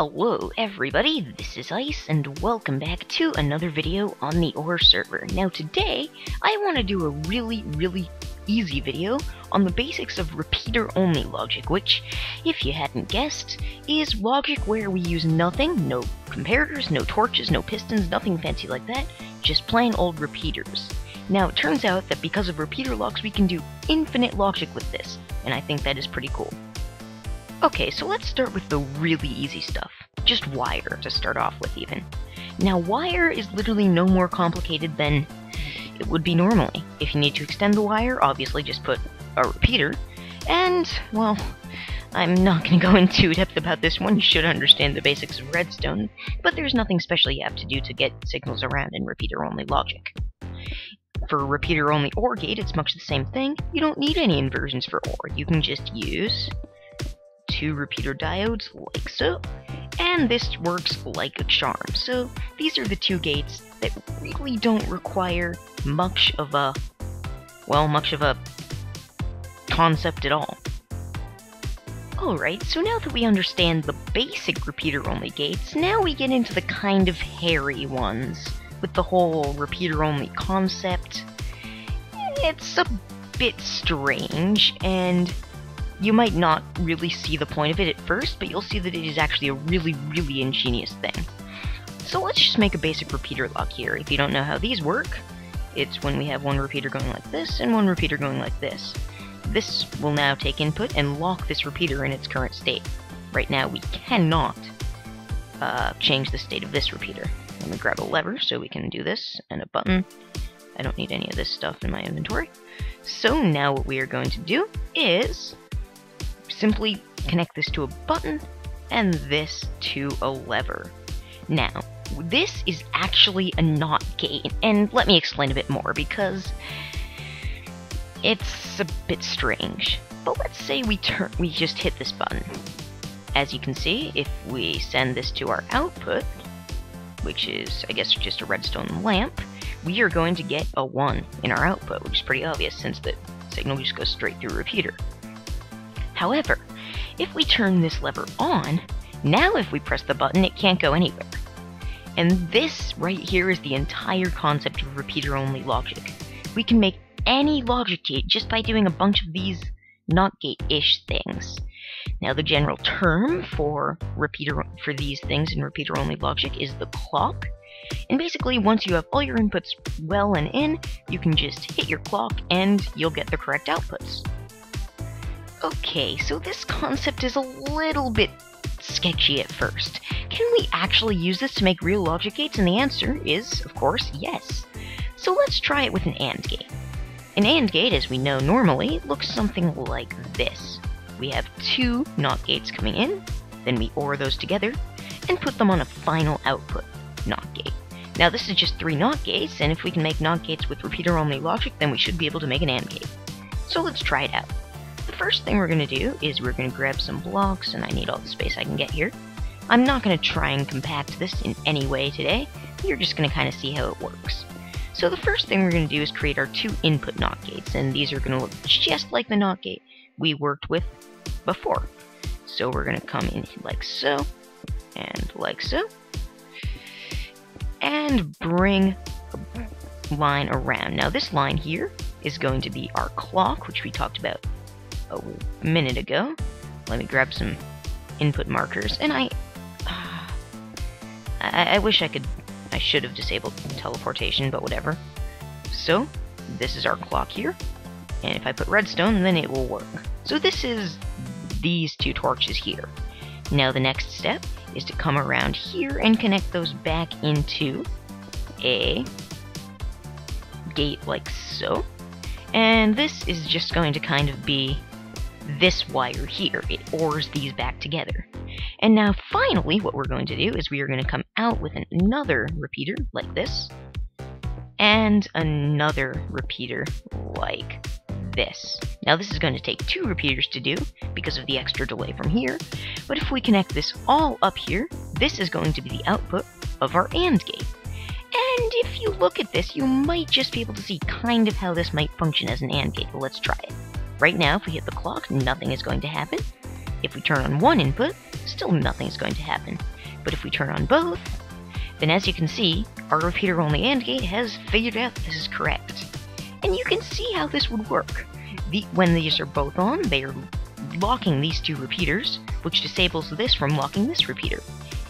Hello everybody, this is Ice, and welcome back to another video on the Ore server. Now today, I want to do a really easy video on the basics of repeater-only logic, which, if you hadn't guessed, is logic where we use nothing, no comparators, no torches, no pistons, nothing fancy like that, just plain old repeaters. Now it turns out that because of repeater locks we can do infinite logic with this, and I think that is pretty cool. Okay, so let's start with the really easy stuff. Just wire to start off with even. Now wire is literally no more complicated than it would be normally. If you need to extend the wire, obviously just put a repeater. And, well, I'm not going to go into depth about this one, you should understand the basics of Redstone, but there's nothing special you have to do to get signals around in repeater-only logic. For repeater-only OR gate, it's much the same thing. You don't need any inversions for OR. You can just use two repeater diodes like so, and this works like a charm. So these are the two gates that really don't require much of a concept at all. Alright, so now that we understand the basic repeater-only gates, now we get into the kind of hairy ones, with the whole repeater-only concept. It's a bit strange, and you might not really see the point of it at first, but you'll see that it is actually a really ingenious thing. So let's just make a basic repeater lock here. If you don't know how these work, it's when we have one repeater going like this and one repeater going like this. This will now take input and lock this repeater in its current state. Right now we cannot change the state of this repeater. Let me grab a lever so we can do this, and a button. I don't need any of this stuff in my inventory. So now what we are going to do is simply connect this to a button and this to a lever. Now, this is actually a NOT gate, and let me explain a bit more because it's a bit strange. But let's say we just hit this button. As you can see, if we send this to our output, which is, I guess, just a redstone lamp, we are going to get a 1 in our output, which is pretty obvious since the signal just goes straight through a repeater. However, if we turn this lever on, now if we press the button, it can't go anywhere. And this right here is the entire concept of repeater-only logic. We can make any logic gate just by doing a bunch of these NOT gate-ish things. Now the general term for these things in repeater-only logic is the clock. And basically, once you have all your inputs well and in, you can just hit your clock and you'll get the correct outputs. Okay, so this concept is a little bit sketchy at first. Can we actually use this to make real logic gates? And the answer is, of course, yes. So let's try it with an AND gate. An AND gate, as we know normally, looks something like this. We have two NOT gates coming in, then we OR those together, and put them on a final output NOT gate. Now this is just 3 NOT gates, and if we can make NOT gates with repeater-only logic, then we should be able to make an AND gate. So let's try it out. The first thing we're going to do is we're going to grab some blocks, and I need all the space I can get here. I'm not going to try and compact this in any way today, you're just going to kind of see how it works. So the first thing we're going to do is create our 2 input NOT gates, and these are going to look just like the NOT gate we worked with before. So we're going to come in like so, and like so, and bring a line around. Now this line here is going to be our clock, which we talked about a minute ago. Let me grab some input markers, and I wish I should have disabled teleportation, but whatever. So this is our clock here, and if I put redstone, then it will work. So this is these 2 torches here. Now the next step is to come around here and connect those back into a gate like so. And this is just going to kind of be this wire here. It ORs these back together. And now finally what we're going to do is we are going to come out with another repeater like this, and another repeater like this. Now this is going to take 2 repeaters to do because of the extra delay from here, but if we connect this all up here, this is going to be the output of our AND gate. And if you look at this, you might just be able to see kind of how this might function as an AND gate. Well, let's try it. Right now, if we hit the clock, nothing is going to happen. If we turn on one input, still nothing is going to happen. But if we turn on both, then as you can see, our repeater-only AND gate has figured out this is correct. And you can see how this would work. When these are both on, they are locking these two repeaters, which disables this from locking this repeater.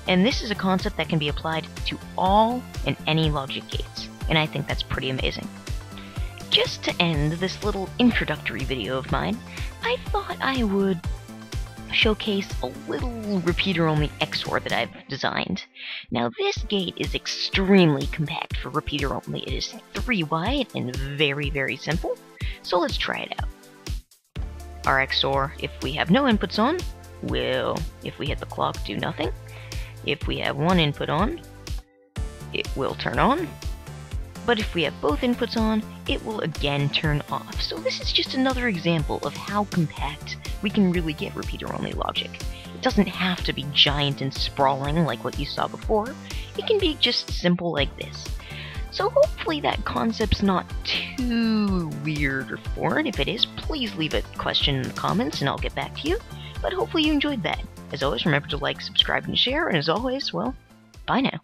And this is a concept that can be applied to all and any logic gates, and I think that's pretty amazing. Just to end this little introductory video of mine, I thought I would showcase a little repeater-only XOR that I've designed. Now this gate is extremely compact for repeater-only. It is 3 wide and very, very simple, so let's try it out. Our XOR, if we have no inputs on, will, if we hit the clock, do nothing. If we have one input on, it will turn on. But if we have both inputs on, it will again turn off. So this is just another example of how compact we can really get repeater-only logic. It doesn't have to be giant and sprawling like what you saw before. It can be just simple like this. So hopefully that concept's not too weird or foreign. If it is, please leave a question in the comments and I'll get back to you. But hopefully you enjoyed that. As always, remember to like, subscribe, and share, and as always, well, bye now.